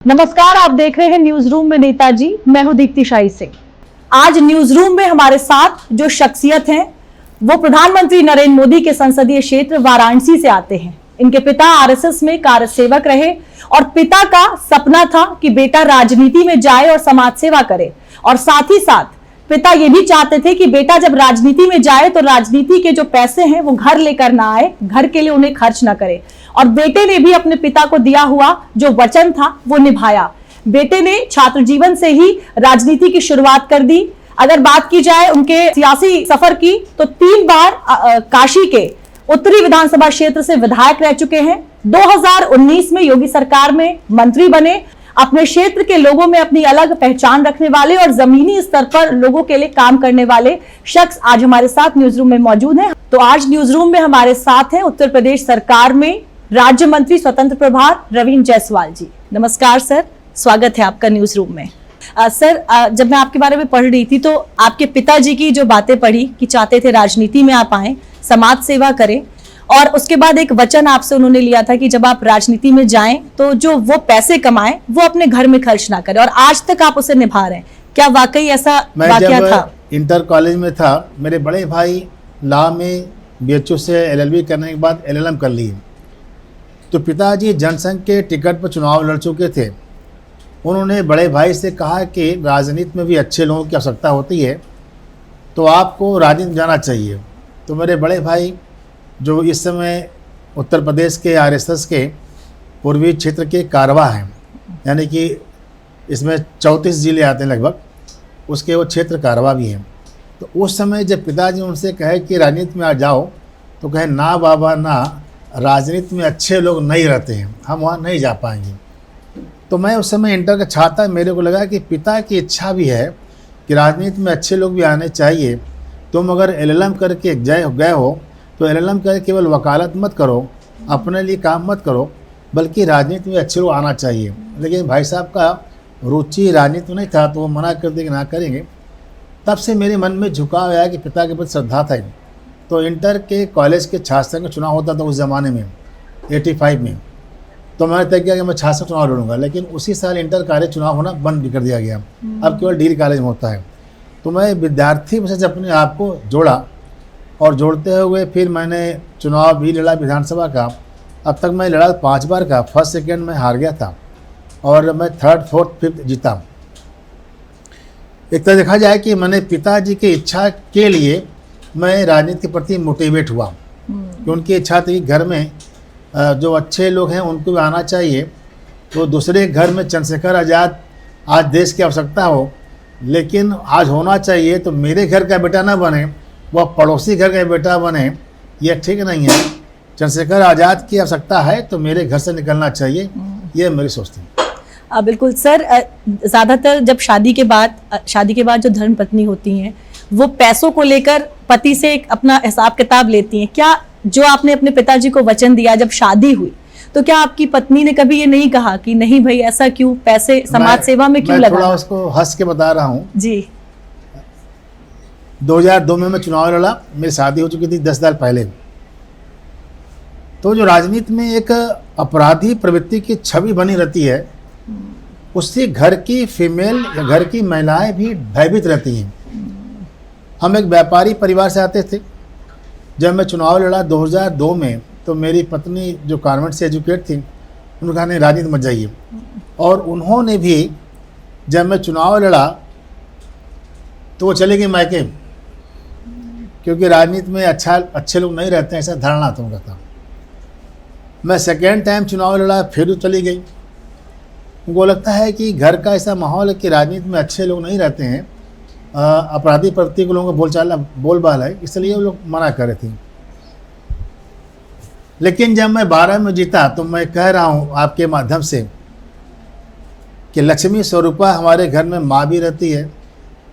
नमस्कार, आप देख रहे हैं न्यूज रूम में नेताजी। मैं हूं दीप्ति शाही सिंह। आज न्यूज रूम में हमारे साथ जो शख्सियत हैं वो प्रधानमंत्री नरेंद्र मोदी के संसदीय क्षेत्र वाराणसी से आते हैं। इनके पिता आरएसएस में कार्य सेवक रहे और पिता का सपना था कि बेटा राजनीति में जाए और समाज सेवा करे, और साथ ही साथ पिता ये भी चाहते थे कि बेटा जब राजनीति में जाए तो राजनीति के जो पैसे हैं वो घर लेकर ना आए, घर के लिए उन्हें खर्च ना करे। और बेटे ने भी अपने पिता को दिया हुआ जो वचन था वो निभाया। बेटे ने छात्र जीवन से ही राजनीति की शुरुआत कर दी। अगर बात की जाए उनके सियासी सफर की तो 3 बार काशी के उत्तरी विधानसभा क्षेत्र से विधायक रह चुके हैं। 2019 में योगी सरकार में मंत्री बने। अपने क्षेत्र के लोगों में अपनी अलग पहचान रखने वाले और जमीनी स्तर पर लोगों के लिए काम करने वाले शख्स आज हमारे साथ न्यूज रूम में मौजूद हैं। तो आज न्यूज रूम में हमारे साथ हैं उत्तर प्रदेश सरकार में राज्य मंत्री स्वतंत्र प्रभार रवीन जायसवाल जी। नमस्कार सर, स्वागत है आपका न्यूज रूम में। सर, जब मैं आपके बारे में पढ़ रही थी तो आपके पिताजी की जो बातें पढ़ी कि चाहते थे राजनीति में आप आए, समाज सेवा करें, और उसके बाद एक वचन आपसे उन्होंने लिया था कि जब आप राजनीति में जाएं तो जो वो पैसे कमाएं वो अपने घर में खर्च ना करें, और आज तक आप उसे निभा रहे हैं। क्या वाकई ऐसा वाकया था? इंटर कॉलेज में था, मेरे बड़े भाई लॉ में बीएचयू से एलएलबी करने के बाद एलएलएम कर लिए। तो पिताजी जनसंघ के टिकट पर चुनाव लड़ चुके थे। उन्होंने बड़े भाई से कहा कि राजनीति में भी अच्छे लोगों की आवश्यकता होती है, तो आपको राजनीति में जाना चाहिए। तो मेरे बड़े भाई जो इस समय उत्तर प्रदेश के आरएसएस के पूर्वी क्षेत्र के कारवा हैं, यानी कि इसमें 34 जिले आते हैं लगभग, उसके वो क्षेत्र कारवा भी हैं। तो उस समय जब पिताजी उनसे कहे कि राजनीति में आ जाओ, तो कहे ना बाबा ना, राजनीति में अच्छे लोग नहीं रहते हैं, हम वहाँ नहीं जा पाएंगे। तो मैं उस समय इंटर का छात्र, मेरे को लगा कि पिता की इच्छा भी है कि राजनीति में अच्छे लोग भी आने चाहिए। तुम अगर एलएलएम करके गए हो तो एलएलएम करके केवल वकालत मत करो, अपने लिए काम मत करो, बल्कि राजनीति में अच्छे लोग आना चाहिए। लेकिन भाई साहब का रुचि राजनीति में नहीं था, तो वो मना कर दिया कि ना करेंगे। तब से मेरे मन में झुकाव आया कि पिता के प्रति श्रद्धा था। तो इंटर के कॉलेज के छात्र संघ का चुनाव होता था उस ज़माने में 85 में। तो मैंने तय किया कि मैं छात्र चुनाव लड़ूंगा, लेकिन उसी साल इंटर कॉलेज चुनाव होना बंद भी कर दिया गया। अब केवल डिग्री कॉलेज में होता है। तो मैं विद्यार्थी से अपने आप को जोड़ा, और जोड़ते हुए फिर मैंने चुनाव भी लड़ा विधानसभा का। अब तक मैं लड़ा 5 बार का, फर्स्ट सेकेंड में हार गया था और मैं 3rd, 4th, 5th जीता। एक तरह देखा जाए कि मैंने पिताजी की इच्छा के लिए मैं राजनीति के प्रति मोटिवेट हुआ, कि उनकी इच्छा थी कि घर में जो अच्छे लोग हैं उनको भी आना चाहिए। तो दूसरे घर में चंद्रशेखर आज़ाद आज देश की आवश्यकता हो, लेकिन आज होना चाहिए तो मेरे घर का बेटा ना बने, वह पड़ोसी घर का बेटा बने, यह ठीक नहीं है। चंद्रशेखर आज़ाद की आवश्यकता है तो मेरे घर से निकलना चाहिए, ये मेरी सोच थी। बिल्कुल सर, ज़्यादातर जब शादी के बाद जो धर्म पत्नी होती हैं वो पैसों को लेकर पति से अपना हिसाब किताब लेती हैं। क्या जो आपने अपने पिताजी को वचन दिया जब शादी हुई, तो क्या आपकी पत्नी ने कभी ये नहीं कहा कि नहीं भाई ऐसा क्यों, पैसे समाज सेवा में क्यों लगा? थोड़ा उसको हंस के बता रहा हूँ जी। 2002 में मैं चुनाव लड़ा, मेरी शादी हो चुकी थी 10 साल पहले। तो जो राजनीति में एक अपराधी प्रवृत्ति की छवि बनी रहती है, उससे घर की फीमेल या घर की महिलाएं भी भयभीत रहती हैं। हम एक व्यापारी परिवार से आते थे। जब मैं चुनाव लड़ा 2002 में, तो मेरी पत्नी जो कॉन्वेंट से एजुकेट थी, उन्होंने कहा नहीं राजनीति मत जाइए। और उन्होंने भी जब मैं चुनाव लड़ा तो वो चले गए मायके, क्योंकि राजनीति में अच्छे लोग नहीं रहते हैं, ऐसा धारणा था उनका था। मैं सेकेंड टाइम चुनाव लड़ा, फिर वो चली गई। उनको लगता है कि घर का ऐसा माहौल है कि राजनीति में अच्छे लोग नहीं रहते हैं, अपराधी प्रवृत्ति के लोगों का बोलबाल है, इसलिए वो लोग मना कर रहे थे। लेकिन जब मैं 12 में जीता तो मैं कह रहा हूँ आपके माध्यम से कि लक्ष्मी स्वरूपा हमारे घर में माँ भी रहती है,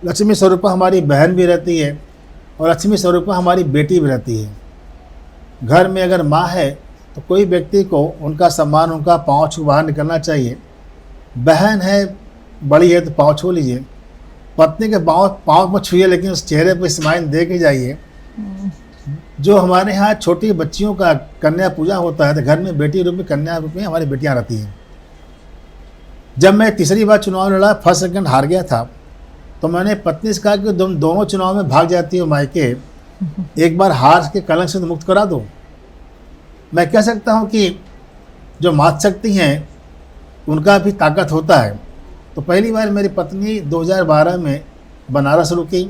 लक्ष्मी स्वरूपा हमारी बहन भी रहती है, और लक्ष्मी स्वरूपा हमारी बेटी भी रहती है। घर में अगर माँ है तो कोई व्यक्ति को उनका सम्मान, उनका पाँव छू बाहर निकलना चाहिए। बहन है, बड़ी है, तो पाँव छू लीजिए। पत्नी के पाँव मत छूइए, लेकिन उस चेहरे पर स्माइल दे के जाइए। जो हमारे यहाँ छोटी बच्चियों का कन्या पूजा होता है, तो घर में बेटी रूप में, कन्या रूप में हमारी बेटियाँ रहती हैं। जब मैं तीसरी बार चुनाव लड़ा, फर्स्ट सेकंड हार गया था, तो मैंने पत्नी से कहा कि तुम दोनों चुनाव में भाग जाती हो मायके, एक बार हार के कलंक से तो मुक्त करा दो। मैं कह सकता हूँ कि जो मातृशक्ति हैं उनका भी ताकत होता है। तो पहली बार मेरी पत्नी 2012 में बनारस रुकी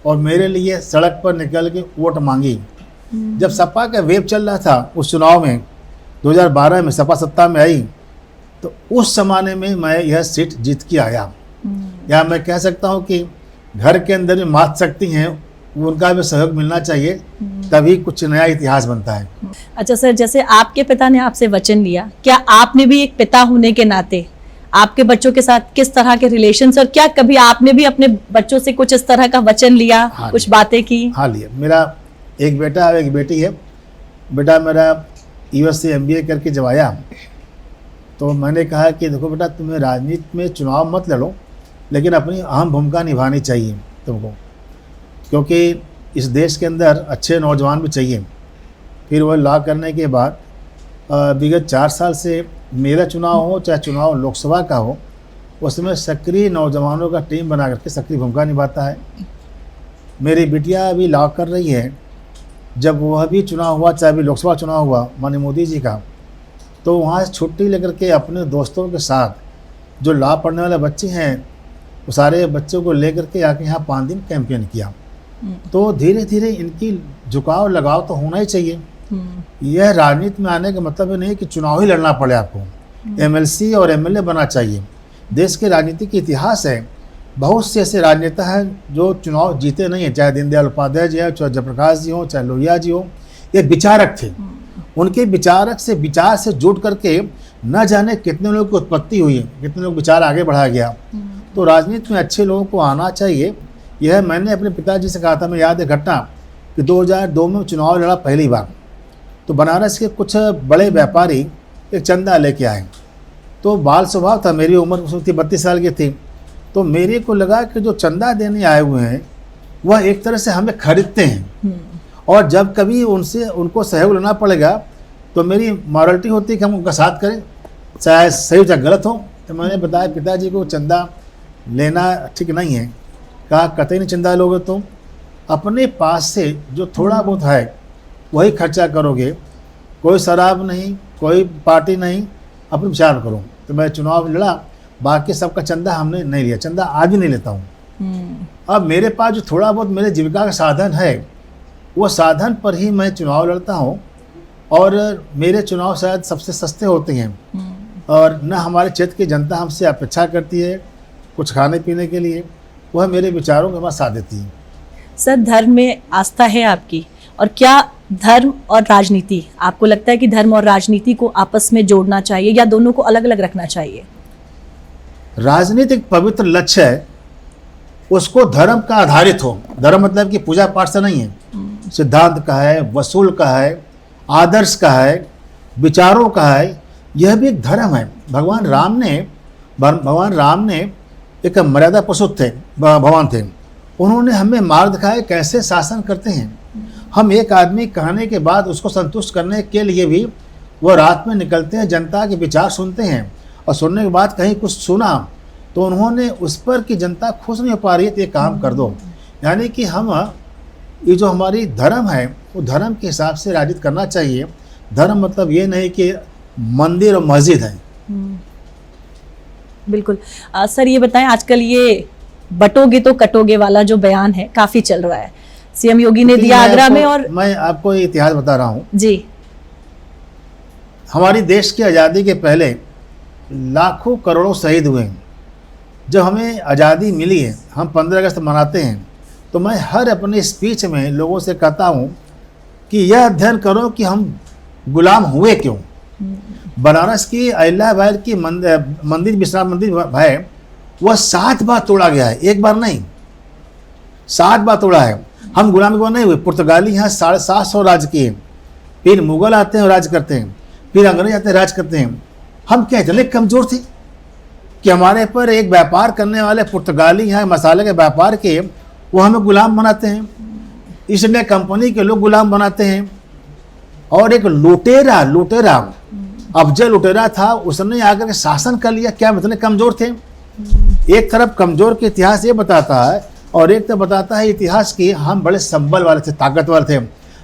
और मेरे लिए सड़क पर निकल के वोट मांगी। जब सपा का वेव चल रहा था उस चुनाव में 2012 में सपा सत्ता में आई, तो उस ज़माने में मैं यह सीट जीत के आया। या मैं कह सकता हूँ कि घर के अंदर जो मातृशक्ति हैं उनका भी सहयोग मिलना चाहिए, तभी कुछ नया इतिहास बनता है। अच्छा सर, जैसे आपके पिता ने आपसे वचन लिया, क्या आपने भी एक पिता होने के नाते आपके बच्चों के साथ किस तरह के रिलेशंस, और क्या कभी आपने भी अपने बच्चों से कुछ इस तरह का वचन लिया? हाँ, कुछ बातें की? हाँ लिया। मेरा एक बेटा और एक बेटी है। बेटा मेरा US से MBA करके जब आया, तो मैंने कहा कि देखो बेटा, तुम्हें राजनीति में चुनाव मत लड़ो, लेकिन अपनी अहम भूमिका निभानी चाहिए तुमको, क्योंकि इस देश के अंदर अच्छे नौजवान भी चाहिए। फिर वह लॉ करने के बाद विगत 4 साल से मेरा चुनाव हो चाहे चुनाव लोकसभा का हो, उसमें सक्रिय नौजवानों का टीम बना करके सक्रिय भूमिका निभाता है। मेरी बिटिया अभी लॉ कर रही है। जब वह भी चुनाव हुआ, चाहे अभी लोकसभा चुनाव हुआ माननीय मोदी जी का, तो वहाँ से छुट्टी लेकर के अपने दोस्तों के साथ जो लॉ पढ़ने वाले बच्चे हैं, वो सारे बच्चों को लेकर के आके यहाँ 5 दिन कैंपेन किया। तो धीरे धीरे इनकी झुकाव लगाव तो होना ही चाहिए। यह राजनीति में आने का मतलब नहीं कि चुनाव ही लड़ना पड़े आपको, MLC और MLA बनना चाहिए। देश के राजनीतिक इतिहास है, बहुत से ऐसे राजनेता हैं जो चुनाव जीते नहीं हैं, चाहे दीनदयाल उपाध्याय जी हैं, चाहे जयप्रकाश जी हों, चाहे लोहिया जी हों। ये विचारक थे। उनके विचारक से विचार से जुड़ करके न जाने कितने लोगों की उत्पत्ति हुई है, कितने लोग विचार आगे बढ़ाया गया। तो राजनीति में अच्छे लोगों को आना चाहिए। यह मैंने अपने पिताजी से कहा था, मैं याद है घटना कि 2002 में चुनाव लड़ा पहली बार, तो बनारस के कुछ बड़े व्यापारी एक चंदा लेके आए। तो बाल स्वभाव था, मेरी उम्र उस वक्त 32 साल की थी, तो मेरे को लगा कि जो चंदा देने आए हुए हैं वह एक तरह से हमें खरीदते हैं, और जब कभी उनको सहयोग लेना पड़ेगा तो मेरी मॉरलिटी होती है कि हम उनका साथ करें, चाहे सही चाहे गलत हो। तो मैंने बताया पिताजी को चंदा लेना ठीक नहीं है। कहा कतई नहीं चंदा लोगे, तुम अपने पास से जो थोड़ा बहुत है वही खर्चा करोगे, कोई शराब नहीं, कोई पार्टी नहीं, अपने विचार करो। तो मैं चुनाव लड़ा, बाकी सबका चंदा हमने नहीं लिया, चंदा आज भी नहीं लेता हूँ। अब मेरे पास जो थोड़ा बहुत मेरे जीविका का साधन है, वो साधन पर ही मैं चुनाव लड़ता हूँ, और मेरे चुनाव शायद सबसे सस्ते होते हैं, और न हमारे क्षेत्र की जनता हमसे अपेक्षा करती है कुछ खाने पीने के लिए, वह मेरे विचारों के बाद साथ देती है। सर, धर्म में आस्था है आपकी, और क्या धर्म और राजनीति, आपको लगता है कि धर्म और राजनीति को आपस में जोड़ना चाहिए या दोनों को अलग अलग रखना चाहिए? राजनीति एक पवित्र लक्ष्य है, उसको धर्म का आधारित हो। धर्म मतलब कि पूजा पाठ से नहीं है, सिद्धांत का है, वसूल का है, आदर्श का है, विचारों का है। यह भी एक धर्म है। भगवान राम ने एक मर्यादा पुरुष थे, भगवान थे। उन्होंने हमें मार्ग दिखाया कैसे शासन करते हैं। हम एक आदमी कहने के बाद उसको संतुष्ट करने के लिए भी वो रात में निकलते हैं, जनता के विचार सुनते हैं, और सुनने के बाद कहीं कुछ सुना तो उन्होंने उस पर कि जनता खुश नहीं हो पा रही है तो ये काम कर दो। यानी कि हम ये जो हमारी धर्म है वो धर्म के हिसाब से राजनीति करना चाहिए। धर्म मतलब ये नहीं कि मंदिर और मस्जिद है। बिल्कुल। सर ये बताएं, आजकल ये बटोगे तो कटोगे वाला जो बयान है काफी चल रहा है, CM योगी ने दिया आगरा में। और मैं आपको ये इतिहास बता रहा हूँ जी, हमारी देश की आज़ादी के पहले लाखों करोड़ों शहीद हुए हैं। जब हमें आज़ादी मिली है, हम 15 अगस्त मनाते हैं, तो मैं हर अपने स्पीच में लोगों से कहता हूँ कि यह अध्ययन करो कि हम गुलाम हुए क्यों। बनारस की अहिल्याबाई की मंदिर, विश्राम मंदिर है, वह 7 बार तोड़ा गया है, एक बार नहीं, 7 बार तोड़ा है। हम गुलामी को नहीं हुए। पुर्तगाली यहाँ 750 राज किए, फिर मुगल आते हैं और राज करते हैं, फिर अंग्रेज आते हैं राज करते हैं। हम क्या इतने कमज़ोर थे कि हमारे पर एक व्यापार करने वाले पुर्तगाली यहाँ मसाले के व्यापार के वो हमें गुलाम बनाते हैं, इसलिए कंपनी के लोग गुलाम बनाते हैं। और एक लुटेरा अफजल लुटेरा था, उसने आकर के शासन कर लिया। क्या हम इतने कमज़ोर थे? एक तरफ कमज़ोर के इतिहास ये बताता है और एक तरफ बताता है इतिहास की हम बड़े संबल वाले थे, ताकतवर थे।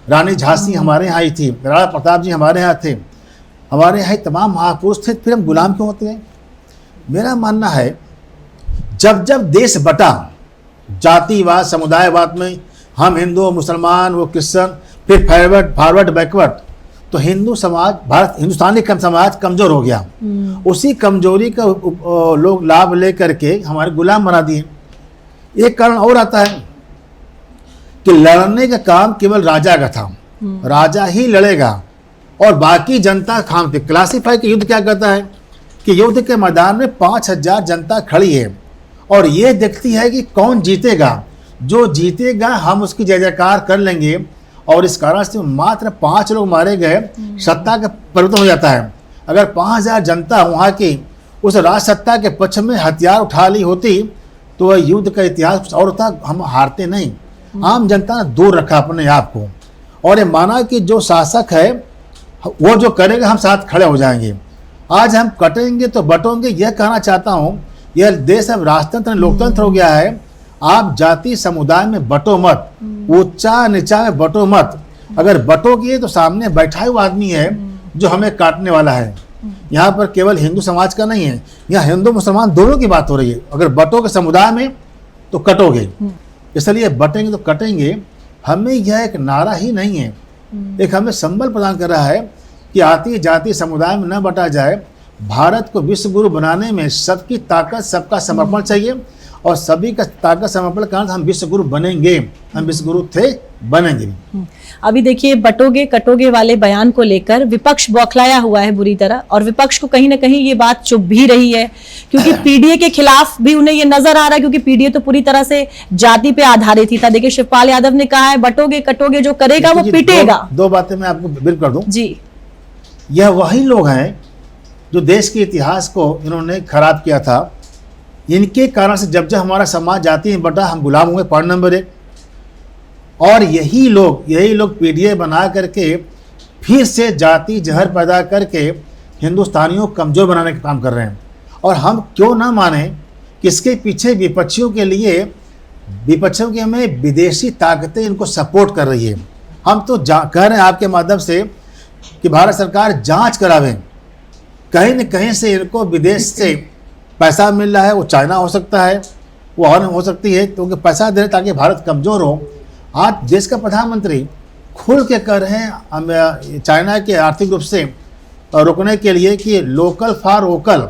रानी झांसी हमारे यहाँ आई थी, राणा प्रताप जी हमारे यहाँ थे, हमारे यहाँ तमाम महापुरुष थे, फिर हम गुलाम क्यों होते हैं? मेरा मानना है जब जब देश बटा जातिवाद समुदायवाद में, हम हिंदू मुसलमान वो क्रिश्चन, फिर फॉरवर्ड बैकवर्ड, तो हिंदू समाज भारत हिंदुस्तानी समाज कमज़ोर हो गया। उसी कमजोरी का लोग लाभ ले करके हमारे गुलाम बना दिए। एक कारण और आता है कि लड़ने का काम केवल राजा का था, राजा ही लड़ेगा और बाकी जनता खामती। क्लासीफाई के युद्ध क्या कहता है कि युद्ध के मैदान में 5000 जनता खड़ी है और ये देखती है कि कौन जीतेगा। जो जीतेगा हम उसकी जय जयकार कर लेंगे, और इस कारण से मात्र 5 लोग मारे गए, सत्ता का परिवर्तन हो जाता है। अगर 5000 जनता वहाँ की उस राज सत्ता के पक्ष में हथियार उठा ली होती तो वह युद्ध का इतिहास कुछ और था, हम हारते नहीं। आम जनता ने दूर रखा अपने आप को और ये माना कि जो शासक है वो जो करेगा हम साथ खड़े हो जाएंगे। आज हम कटेंगे तो बटोंगे, यह कहना चाहता हूँ यह देश अब राजतंत्र लोकतंत्र हो गया है। आप जाति समुदाय में बटो मत, ऊंचा नीचा में बटो मत। अगर बटोगे तो सामने बैठा हुआ आदमी है जो हमें काटने वाला है। यहाँ पर केवल हिंदू समाज का नहीं है, यहाँ हिंदू मुसलमान दोनों की बात हो रही है। अगर बटोगे समुदाय में तो कटोगे, इसलिए बटेंगे तो कटेंगे। हमें यह एक नारा ही नहीं है, एक हमें संबल प्रदान कर रहा है कि आती जाति समुदाय में न बटा जाए। भारत को विश्व गुरु बनाने में सबकी ताकत सबका समर्पण चाहिए और सभी का ताकत समर्पण के कारण हम विश्व गुरु बनेंगे। हम विश्व गुरु थे, बनेंगे। अभी देखिए बटोगे कटोगे वाले बयान को लेकर विपक्ष बौखलाया हुआ है बुरी तरह, और विपक्ष को कहीं ना कहीं ये बात चुभ भी रही है क्योंकि पीडीए के खिलाफ भी उन्हें ये नजर आ रहा है, क्योंकि पीडीए तो पूरी तरह से जाति पे आधारित ही था। देखिए शिवपाल यादव ने कहा है बटोगे कटोगे जो करेगा वो पिटेगा। दो बातें मैं आपको बिल्कुल कर दूं जी। यह वही लोग हैं जो देश के इतिहास को इन्होंने खराब किया था। इनके कारण से जब जब हमारा समाज जाति में बटा हम गुलाम हुए, पॉइंट नंबर 1। और यही लोग पीडीए बना करके फिर से जाति जहर पैदा करके हिंदुस्तानियों को कमज़ोर बनाने का काम कर रहे हैं। और हम क्यों ना माने कि इसके पीछे विपक्षियों की हमें विदेशी ताकतें इनको सपोर्ट कर रही है। हम तो कह रहे हैं आपके माध्यम से कि भारत सरकार जांच करावे, कहीं न कहीं से इनको विदेश से पैसा मिल रहा है। वो चाइना हो सकता है, वो और हो सकती है, क्योंकि पैसा दे रहे ताकि भारत कमज़ोर हो। आज देश का प्रधानमंत्री खुल के कर रहे हैं चाइना के आर्थिक रूप से रोकने के लिए कि लोकल फॉर वोकल।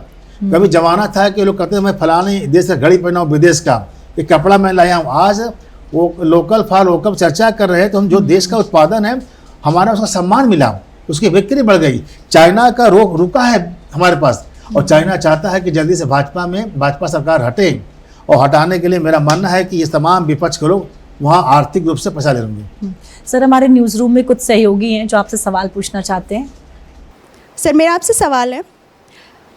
कभी जमाना था कि लोग कहते हैं मैं फलाने देश का घड़ी पहना हूँ, विदेश का ये कपड़ा मैं लाया हूँ। आज वो लोकल फॉर वोकल चर्चा कर रहे हैं, तो हम जो देश का उत्पादन है हमारा उसका सम्मान मिला, उसकी बिक्री बढ़ गई। चाइना का रुका है हमारे पास, और चाइना चाहता है कि जल्दी से भाजपा सरकार हटे, और हटाने के लिए मेरा मानना है कि ये तमाम विपक्ष के लोग वहाँ आर्थिक रूप से पैसा ले लेंगे। सर हमारे न्यूज़ रूम में कुछ सहयोगी हैं जो आपसे सवाल पूछना चाहते हैं। सर मेरा आपसे सवाल है,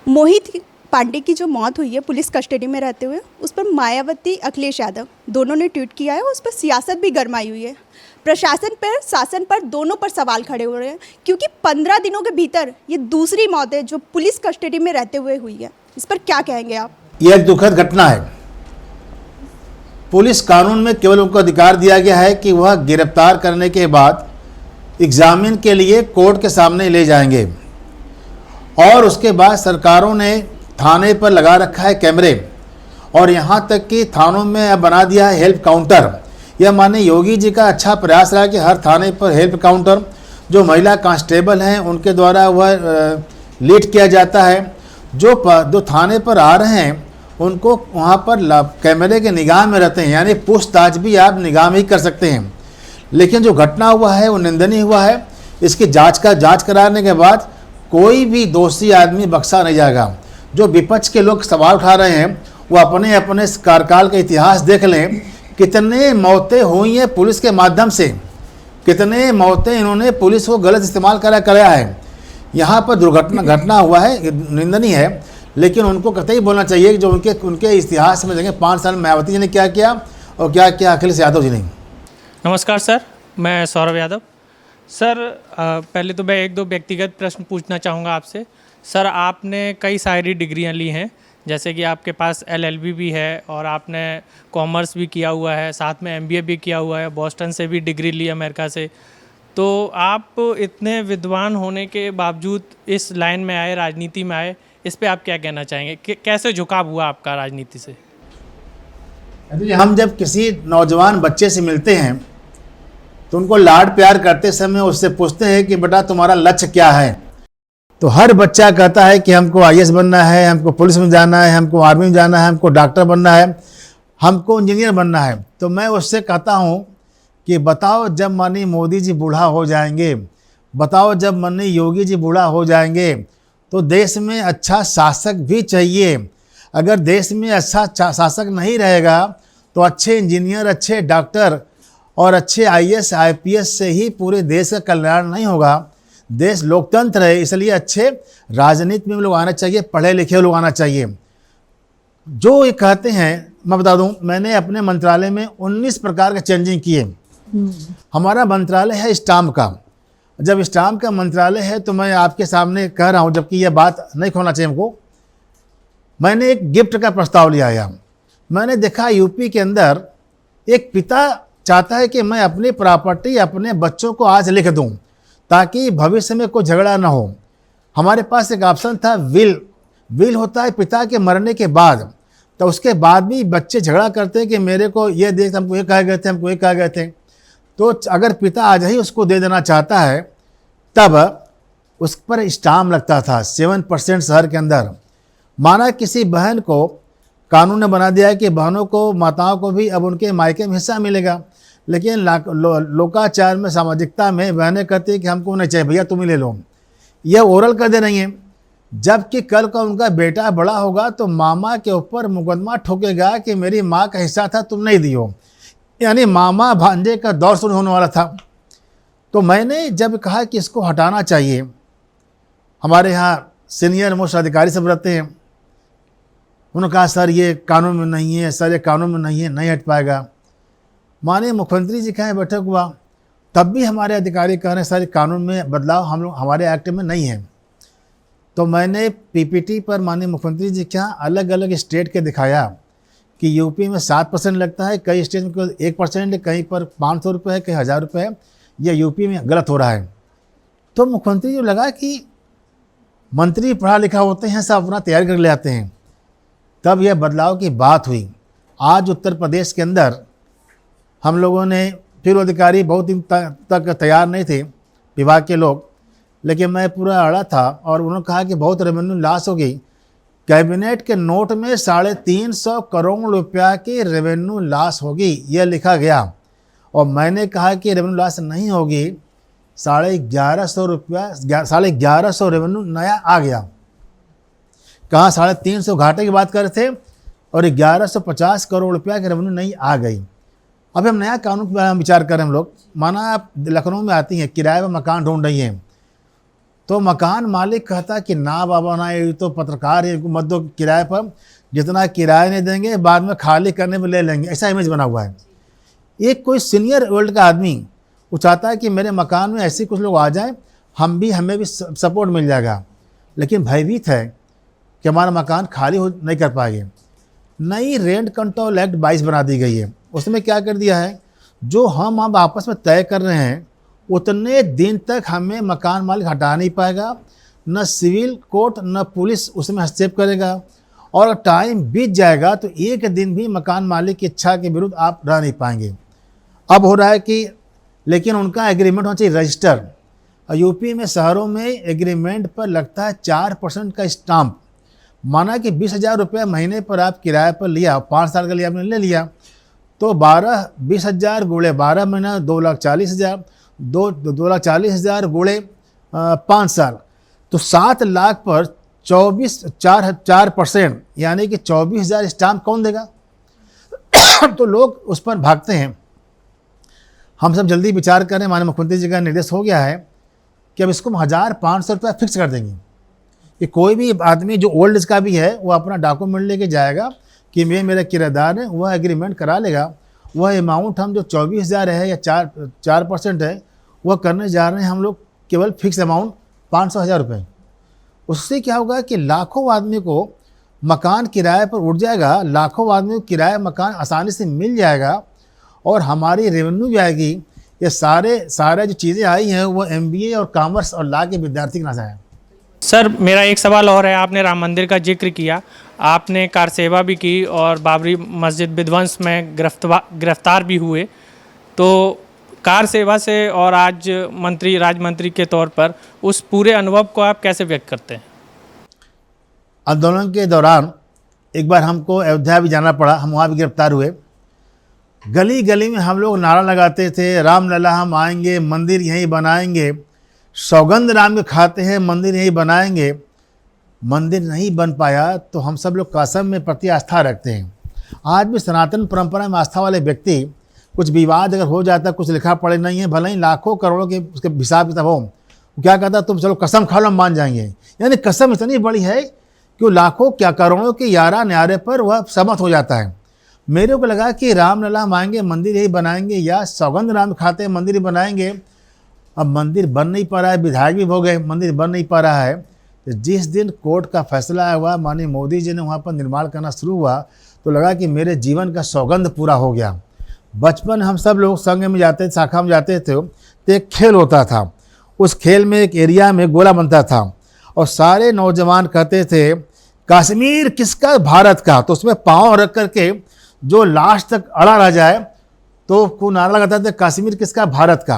मोहित पांडे की जो मौत हुई है पुलिस कस्टडी में रहते हुए, उस पर मायावती अखिलेश यादव दोनों ने ट्वीट किया है, उस पर सियासत भी गरमाई हुई है। प्रशासन पर शासन पर दोनों पर सवाल खड़े हो रहे हैं क्योंकि 15 दिनों के भीतर ये दूसरी मौत है जो पुलिस कस्टडी में रहते हुए हुई है। इस पर क्या कहेंगे आप? यह एक दुखद घटना है। पुलिस कानून में केवल उनको अधिकार दिया गया है कि वह गिरफ्तार करने के बाद एग्जामिन के लिए कोर्ट के सामने ले जाएंगे, और उसके बाद सरकारों ने थाने पर लगा रखा है कैमरे, और यहाँ तक कि थानों में अब बना दिया है हेल्प काउंटर। यह माने योगी जी का अच्छा प्रयास रहा कि हर थाने पर हेल्प काउंटर, जो महिला कांस्टेबल हैं उनके द्वारा वह लीड किया जाता है। जो थाने पर आ रहे हैं उनको वहाँ पर कैमरे के निगाह में रहते हैं, यानी पूछताछ भी आप निगाह में ही कर सकते हैं। लेकिन जो घटना हुआ है वो निंदनीय हुआ है। इसकी जांच कराने के बाद कोई भी दोषी आदमी बख्शा नहीं जाएगा। जो विपक्ष के लोग सवाल उठा रहे हैं वो अपने अपने कार्यकाल का इतिहास देख लें, कितने मौतें हुई हैं पुलिस के माध्यम से, कितने मौतें इन्होंने पुलिस को गलत इस्तेमाल कराया है। यहाँ पर घटना हुआ है, निंदनीय है, लेकिन उनको कतई बोलना चाहिए कि जो उनके इतिहास में देखें 5 साल में मायावती जी ने क्या किया और क्या किया अखिलेश यादव जी ने। नमस्कार सर, मैं सौरभ यादव। सर पहले तो मैं एक दो व्यक्तिगत प्रश्न पूछना चाहूँगा आपसे। सर आपने कई सारी डिग्रियां ली हैं, जैसे कि आपके पास एलएलबी भी है और आपने कॉमर्स भी किया हुआ है, साथ में एमबीए भी किया हुआ है, बॉस्टन से भी डिग्री ली अमेरिका से। तो आप इतने विद्वान होने के बावजूद इस लाइन में आए, राजनीति में आए, इस पे आप क्या कहना चाहेंगे कि कैसे झुकाव हुआ आपका राजनीति से? हम जब किसी नौजवान बच्चे से मिलते हैं तो उनको लाड प्यार करते समय उससे पूछते हैं कि बेटा तुम्हारा लक्ष्य क्या है, तो हर बच्चा कहता है कि हमको आईएएस बनना है, हमको पुलिस में जाना है, हमको आर्मी में जाना है, हमको डॉक्टर बनना है, हमको इंजीनियर बनना है। तो मैं उससे कहता हूँ कि बताओ जब माननीय मोदी जी बूढ़ा हो जाएंगे, बताओ जब माननीय योगी जी बूढ़ा हो जाएंगे तो देश में अच्छा शासक भी चाहिए। अगर देश में अच्छा शासक नहीं रहेगा तो अच्छे इंजीनियर, अच्छे डॉक्टर और अच्छे आईएएस आईपीएस से ही पूरे देश का कल्याण नहीं होगा। देश लोकतंत्र है, इसलिए अच्छे राजनीति में लोग आना चाहिए, पढ़े लिखे लोग आना चाहिए। जो ये कहते हैं, मैं बता दूं, मैंने अपने मंत्रालय में 19 प्रकार के चेंजिंग किए। हमारा मंत्रालय है स्टाम्प का। जब स्टाम्प का मंत्रालय है तो मैं आपके सामने कह रहा हूं, जबकि यह बात नहीं खोलना चाहिए हमको। मैंने एक गिफ्ट का प्रस्ताव ले आया। मैंने देखा यूपी के अंदर एक पिता चाहता है कि मैं अपनी प्रॉपर्टी अपने बच्चों को आज लिख दूं ताकि भविष्य में कोई झगड़ा ना हो। हमारे पास एक ऑप्शन था विल होता है पिता के मरने के बाद, तो उसके बाद भी बच्चे झगड़ा करते हैं कि मेरे को ये दे, हमको ये कहा गए थे, हमको ये कहा गए थे। तो अगर पिता आज ही उसको दे देना चाहता है तब उस पर स्टाम्प लगता था 7% शहर के अंदर। माना किसी बहन को कानून ने बना दिया है कि बहनों को, माताओं को भी अब उनके मायके में हिस्सा मिलेगा, लेकिन लोकाचार में, सामाजिकता में बहनें कहती है कि हमको नहीं चाहिए, भैया तुम ही ले लो। यह ओरल कर दे रही हैं। जबकि कल का उनका बेटा बड़ा होगा तो मामा के ऊपर मुकदमा ठोकेगा कि मेरी माँ का हिस्सा था, तुम नहीं दियो। यानी मामा भांजे का दौर शुरू होने वाला था। तो मैंने जब कहा कि इसको हटाना चाहिए, हमारे यहाँ सीनियर मोस्ट अधिकारी सब रहते हैं, उन्होंने कहा सर ये कानून में नहीं है, सर ये कानून में नहीं है, नहीं हट पाएगा। माननीय मुख्यमंत्री जी कहें बैठक हुआ, तब भी हमारे अधिकारी कह रहे हैं सर कानून में बदलाव हम लोग हमारे एक्ट में नहीं है। तो मैंने पीपीटी पर माननीय मुख्यमंत्री जी के यहाँ अलग अलग स्टेट के दिखाया कि यूपी में 7% लगता है, कई स्टेट में 1% है, कहीं पर 500 रुपये है, कहीं 1000 रुपये है, यह यूपी में गलत हो रहा है। तो मुख्यमंत्री जी लगा कि मंत्री पढ़ा लिखा होते हैं, सब अपना तैयारी कर ले आते हैं। तब यह बदलाव की बात हुई। आज उत्तर प्रदेश के अंदर हम लोगों ने, फिर अधिकारी बहुत दिन तक तैयार नहीं थे विभाग के लोग, लेकिन मैं पूरा अड़ा था और उन्होंने कहा कि बहुत रेवेन्यू लॉस हो गई। कैबिनेट के नोट में 350 करोड़ रुपया की रेवेन्यू लॉस होगी, यह लिखा गया। और मैंने कहा कि रेवेन्यू लॉस नहीं होगी, 1150 रुपया, 1150 रेवेन्यू नया आ गया। कहाँ 350 घाटे की बात कर रहे थे और 1150 करोड़ रुपया की रेवेन्यू नहीं आ गई। अब हम नया कानून के बारे में विचार करें हम लोग। माना आप लखनऊ में आती हैं, किराए पर मकान ढूंढ रही हैं, तो मकान मालिक कहता कि ना बाबा ना, ये तो पत्रकार है, मत दो किराए पर, जितना किराया नहीं देंगे बाद में खाली करने में ले लेंगे, ऐसा इमेज बना हुआ है। एक कोई सीनियर वर्ल्ड का आदमी वो चाहता है कि मेरे मकान में ऐसे कुछ लोग आ जाएं, हमें भी सपोर्ट मिल जाएगा, लेकिन भयभीत है कि हमारा मकान खाली नहीं कर पाएंगे। नई रेंट कंट्रोल एक्ट 22 बना दी गई है। उसमें क्या कर दिया है, जो हम अब आपस में तय कर रहे हैं उतने दिन तक हमें मकान मालिक हटा नहीं पाएगा, न सिविल कोर्ट न पुलिस उसमें हस्तक्षेप करेगा, और टाइम बीत जाएगा तो एक दिन भी मकान मालिक की इच्छा के विरुद्ध आप रह नहीं पाएंगे। अब हो रहा है कि लेकिन उनका एग्रीमेंट होना चाहिए रजिस्टर। यूपी में शहरों में एग्रीमेंट पर लगता है 4% का स्टाम्प। माना कि 20,000 रुपये महीने पर आप किराए पर लिया, 5 साल के लिए आपने ले लिया, तो 20,000 गुणे 12 महीना 2,40,000, 2,40,000 गुणे 5 साल, तो 7 लाख पर 4% यानी कि 24,000 स्टाम्प कौन देगा? तो लोग उस पर भागते हैं। हम सब जल्दी विचार करें, माननीय मुख्यमंत्री जी का निर्देश हो गया है कि अब इसको 1,500 रुपया फिक्स कर देंगे कि कोई भी आदमी जो ओल्ड एज का भी है वो अपना डॉक्यूमेंट लेके जाएगा कि मेरा किराएदार है, वह एग्रीमेंट करा लेगा। वह अमाउंट हम जो 24,000 है या 4% है वह करने जा रहे हैं हम लोग केवल फिक्स अमाउंट 500,000 रुपये। उससे क्या होगा कि लाखों आदमी को मकान किराए पर उठ जाएगा, लाखों आदमी को किराया मकान आसानी से मिल जाएगा और हमारी रेवेन्यू भी आएगी। ये सारे जो चीज़ें आई हैं वो MBA और कॉमर्स और लॉ के विद्यार्थी के नाम से है। सर मेरा एक सवाल और है, आपने राम मंदिर का जिक्र किया, आपने कार सेवा भी की और बाबरी मस्जिद विध्वंस में गिरफ्तार भी हुए, तो कार सेवा से और आज राज्य मंत्री के तौर पर उस पूरे अनुभव को आप कैसे व्यक्त करते हैं? आंदोलन के दौरान एक बार हमको अयोध्या भी जाना पड़ा, हम वहाँ भी गिरफ्तार हुए। गली गली में हम लोग नारा लगाते थे, रामलला हम आएंगे, मंदिर यहीं बनाएंगे, सौगंध राम के खाते हैं, मंदिर यहीं बनाएंगे। मंदिर नहीं बन पाया तो हम सब लोग कसम में प्रति आस्था रखते हैं। आज भी सनातन परंपरा में आस्था वाले व्यक्ति, कुछ विवाद अगर हो जाता, कुछ लिखा पढ़े नहीं है, भले ही लाखों करोड़ों के उसके हिसाब किताब हो, क्या कहता तुम चलो कसम खा लो हम मान जाएंगे। यानी कसम इतनी बड़ी है कि वो लाखों क्या करोड़ों के यारा न्यारे पर वह सहमत हो जाता है। मेरे को लगा कि रामलला हम आएंगे, मंदिर यही बनाएंगे, या सौगंध राम खाते हैं मंदिर ही बनाएंगे। अब मंदिर बन नहीं पा रहा है, विधायक भी हो गए, मंदिर बन नहीं पा रहा है। तो जिस दिन कोर्ट का फैसला हुआ, माननीय मोदी जी ने वहाँ पर निर्माण करना शुरू हुआ, तो लगा कि मेरे जीवन का सौगंध पूरा हो गया। बचपन हम सब लोग संघ में जाते थे, शाखा में जाते थे, तो एक खेल होता था। उस खेल में एक एरिया में गोला बनता था और सारे नौजवान कहते थे कश्मीर किसका, भारत का। तो उसमें पाँव रख करके जो लास्ट तक अड़ा रह जाए तो को नारा लगाते थे कश्मीर किसका, भारत का।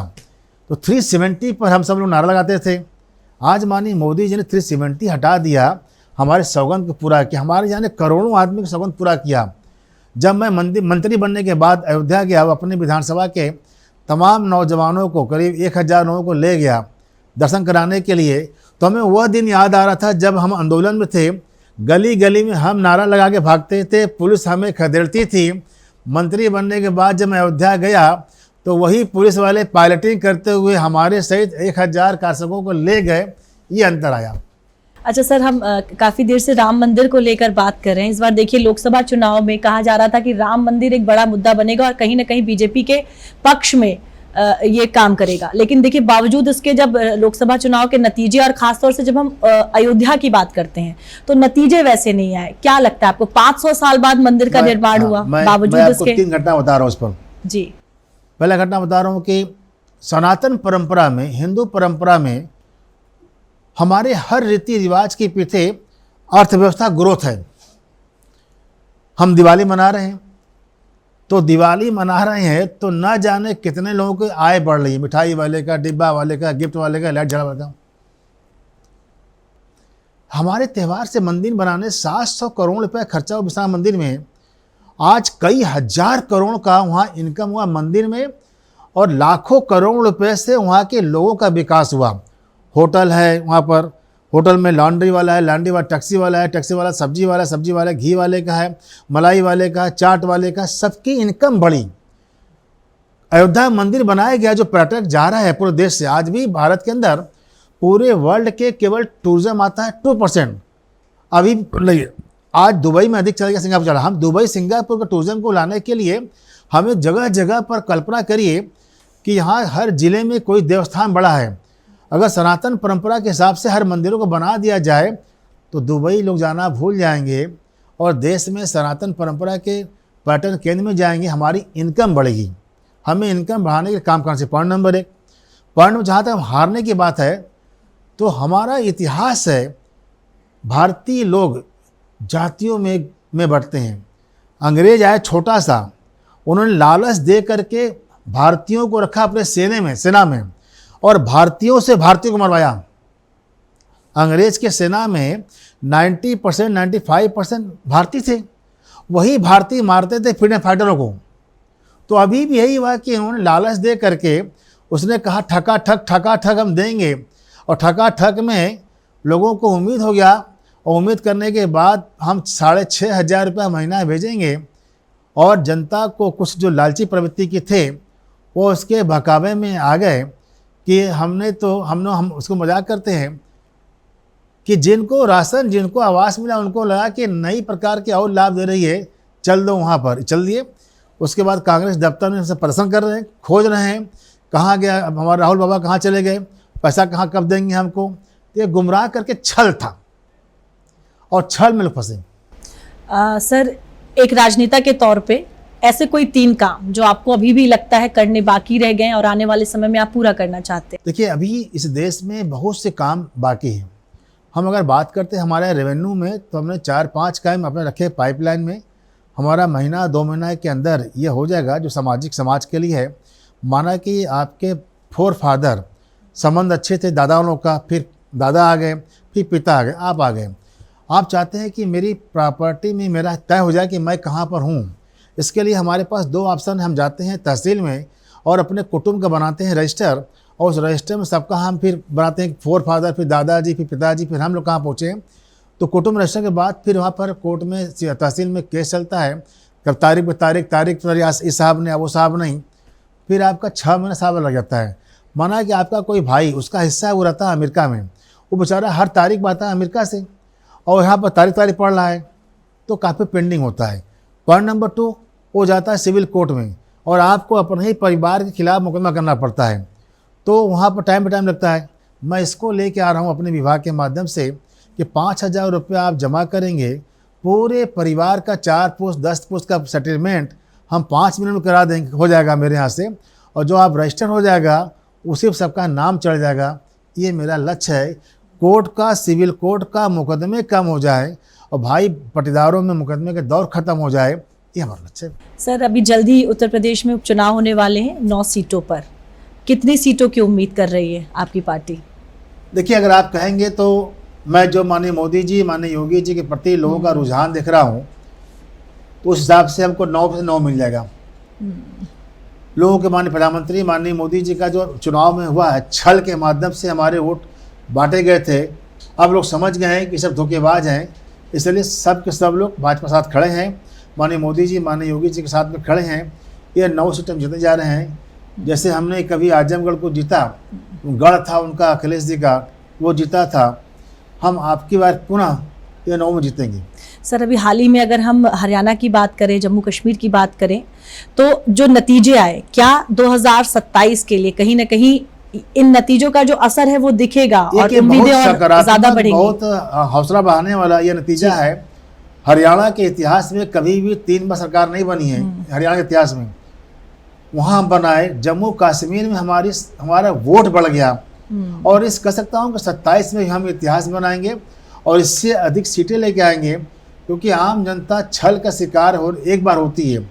तो 370 पर हम सब लोग नारा लगाते थे। आज माननीय मोदी जी ने 370 हटा दिया, हमारे सौगंध को पूरा किया, हमारे यहाँ ने करोड़ों आदमी का सौगंध पूरा किया। जब मैं मंत्री बनने के बाद अयोध्या गया, अपने विधानसभा के तमाम नौजवानों को, करीब 1000 लोगों को ले गया दर्शन कराने के लिए, तो हमें वह दिन याद आ रहा था जब हम आंदोलन में थे। गली गली में हम नारा लगा के भागते थे, पुलिस हमें खदेड़ती थी। मंत्री बनने के बाद जब मैं अयोध्या गया तो वही पुलिस वाले पायलटिंग करते हुए हमारे सहित 1000 कारसकों को ले गए। ये अंतर आया। अच्छा सर, हम काफ़ी देर से राम मंदिर को लेकर बात कर रहे हैं। इस बार देखिए लोकसभा चुनाव में कहा जा रहा था कि राम मंदिर एक बड़ा मुद्दा बनेगा और कहीं ना कहीं बीजेपी के पक्ष में ये काम करेगा, लेकिन देखिए बावजूद इसके जब लोकसभा चुनाव के नतीजे और खासतौर से जब हम अयोध्या की बात करते हैं तो नतीजे वैसे नहीं आए। क्या लगता है आपको, 500 साल बाद मंदिर का निर्माण हुआ बावजूद इसके? 3 घटना बता रहा हूँ उस पर। जी, पहला घटना बता रहा हूँ कि सनातन परंपरा में, हिंदू परंपरा में हमारे हर रीति रिवाज के पीछे अर्थव्यवस्था ग्रोथ है। हम दिवाली मना रहे हैं तो दिवाली मना रहे हैं तो न जाने कितने लोगों की आय बढ़ रही है, मिठाई वाले का, डिब्बा वाले का, गिफ्ट वाले का, लाइट जला वाले का। हमारे त्यौहार से मंदिर बनाने 700 करोड़ रुपए खर्चा हुआ विश्वनाथ मंदिर में। आज कई हजार करोड़ का वहाँ इनकम हुआ मंदिर में और लाखों करोड़ रुपए से वहाँ के लोगों का विकास हुआ। होटल है वहाँ पर, होटल में लॉन्ड्री वाला है, लॉन्ड्री वाला टैक्सी वाला है, टैक्सी वाला सब्जी वाला, सब्जी वाला घी वाले का है, मलाई वाले का, चाट वाले का, सबकी इनकम बढ़ी। अयोध्या मंदिर बनाया गया, जो पर्यटक जा रहा है पूरे देश से। आज भी भारत के अंदर पूरे वर्ल्ड के केवल टूरिज्म आता है 2%। अभी नहीं, आज दुबई में अधिक चला गया, सिंगापुर चला। हम दुबई सिंगापुर के टूरिज्म को लाने के लिए हमें जगह जगह पर कल्पना करिए कि यहाँ हर जिले में कोई देवस्थान बड़ा है। अगर सनातन परंपरा के हिसाब से हर मंदिरों को बना दिया जाए तो दुबई लोग जाना भूल जाएंगे और देश में सनातन परंपरा के पर्यटन केंद्र में जाएंगे, हमारी इनकम बढ़ेगी। हमें इनकम बढ़ाने के काम करना चाहिए। Point number 1। पॉइंट में जहाँ तक हारने की बात है तो हमारा इतिहास है, भारतीय लोग जातियों में बढ़ते हैं। अंग्रेज आए छोटा सा, उन्होंने लालच दे करके भारतीयों को रखा अपने सेना में और भारतीयों से भारतीयों को मरवाया। अंग्रेज के सेना में 90% 95% भारतीय थे, वही भारतीय मारते थे फ्रीडम फाइटरों को। तो अभी भी यही हुआ कि उन्होंने लालच दे करके, उसने कहा ठका ठक हम देंगे, और ठका ठक में लोगों को उम्मीद हो गया और उम्मीद करने के बाद हम 6,500 रुपये महीना भेजेंगे और जनता को कुछ जो लालची प्रवृत्ति के थे वो उसके बहकावे में आ गए कि हम उसको मजाक करते हैं कि जिनको राशन, जिनको आवास मिला उनको लगा कि नई प्रकार के और लाभ दे रही है, चल दो वहाँ पर, चल दिए। उसके बाद कांग्रेस दफ्तर में से प्रदर्शन कर रहे हैं, खोज रहे हैं कहाँ गया, अब हमारे राहुल बाबा कहाँ चले गए, पैसा कहाँ कब देंगे हमको। तो ये गुमराह करके छल था और छल में लोग फंसे। सर, एक राजनेता के तौर पे ऐसे कोई 3 काम जो आपको अभी भी लगता है करने बाकी रह गए और आने वाले समय में आप पूरा करना चाहते हैं? देखिए, अभी इस देश में बहुत से काम बाकी हैं। हम अगर बात करते हैं हमारे रेवेन्यू में, तो हमने 4-5 काम अपने रखे पाइपलाइन में। हमारा महीना 2 महीना के अंदर ये हो जाएगा जो सामाजिक समाज के लिए है। माना कि आपके फोर फादर संबंध अच्छे थे दादाओं लोग का, फिर दादा आ गए, फिर पिता आ गए, आप आ गए। आप चाहते हैं कि मेरी प्रॉपर्टी में मेरा तय हो जाए कि मैं कहाँ पर हूँ। इसके लिए हमारे पास 2 ऑप्शन, हम जाते हैं तहसील में और अपने कुटुंब का बनाते हैं रजिस्टर, और उस रजिस्टर में सबका हम फिर बनाते हैं फोर फादर, फिर दादाजी, फिर पिताजी, फिर हम लोग कहाँ पहुँचे। तो कुटुंब रजिस्टर के बाद फिर वहाँ पर कोर्ट में तहसील में केस चलता है, कब तारीख पे तारीख पर इस साहब ने वो साहब नहीं, फिर आपका 6 महीना साहब लग जाता है। माना कि आपका कोई भाई, उसका हिस्सा वो रहता है अमेरिका में, वो बेचारा हर तारीख बाता है अमेरिका से और यहाँ पर तारीख पढ़ रहा है, तो काफ़ी पेंडिंग होता है। पॉइंट नंबर 2, वो जाता है सिविल कोर्ट में और आपको अपने ही परिवार के खिलाफ मुकदमा करना पड़ता है, तो वहाँ पर टाइम लगता है। मैं इसको लेके आ रहा हूँ अपने विभाग के माध्यम से कि 5,000 रुपये आप जमा करेंगे, पूरे परिवार का 4 पुश्त 10 पुश्त का सेटलमेंट हम 5 मिनट में करा देंगे, हो जाएगा मेरे यहाँ से, और जो आप रजिस्टर हो जाएगा उसी पर सबका नाम चढ़ जाएगा। ये मेरा लक्ष्य है, कोर्ट का, सिविल कोर्ट का मुकदमे कम हो जाए और भाई पटीदारों में मुकदमे के दौर ख़त्म हो जाए, ये हमारा लक्ष्य है। सर, अभी जल्दी उत्तर प्रदेश में उपचुनाव होने वाले हैं 9 सीटों पर, कितनी सीटों की उम्मीद कर रही है आपकी पार्टी? देखिए, अगर आप कहेंगे तो मैं जो माननीय मोदी जी, माननीय योगी जी के प्रति लोगों का रुझान देख रहा हूँ, तो उस हिसाब से हमको 9 से 9 मिल जाएगा। लोगों के माननीय प्रधानमंत्री माननीय मोदी जी का जो चुनाव में हुआ है, छल के माध्यम से हमारे वोट बांटे गए थे। अब लोग समझ गए हैं कि सब धोखेबाज हैं, इसलिए सब के सब लोग भाजपा साथ खड़े हैं, माननीय मोदी जी माननीय योगी जी के साथ में खड़े हैं। ये 9 सीटें जीतने जा रहे हैं। जैसे हमने कभी आजमगढ़ को जीता, गढ़ था उनका अखिलेश जी का, वो जीता था, हम आपकी बार पुनः ये 9 में जीतेंगे। सर, अभी हाल ही में अगर हम हरियाणा की बात करें, जम्मू कश्मीर की बात करें, तो जो नतीजे आए, क्या 2027 के लिए कहीं ना कहीं इन नतीजों का जो असर है वो दिखेगा और उम्मीदें और ज्यादा बढ़ेंगी? बहुत हौसला बढ़ाने वाला ये नतीजा है। हरियाणा के इतिहास में कभी भी 3 बार सरकार नहीं बनी है, हरियाणा के इतिहास में। वहाँ बनाए, जम्मू कश्मीर में हमारा वोट बढ़ गया, और इस कह सकता हूँ कि 27 में हम इतिहास बनाएंगे और इससे अधिक सीटें लेके आएंगे, क्योंकि आम जनता छल का शिकार एक बार होती है,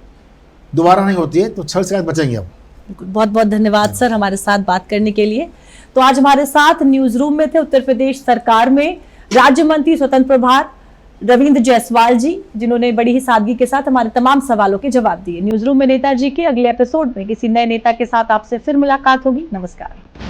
दोबारा नहीं होती है, तो छल से बचेंगे अब। बहुत बहुत धन्यवाद सर हमारे साथ बात करने के लिए। तो आज हमारे साथ न्यूज रूम में थे उत्तर प्रदेश सरकार में राज्य मंत्री स्वतंत्र प्रभार रविंद्र जायसवाल जी, जिन्होंने बड़ी ही सादगी के साथ हमारे तमाम सवालों के जवाब दिए। न्यूज रूम में नेताजी के अगले एपिसोड में किसी नए नेता के साथ आपसे फिर मुलाकात होगी। नमस्कार।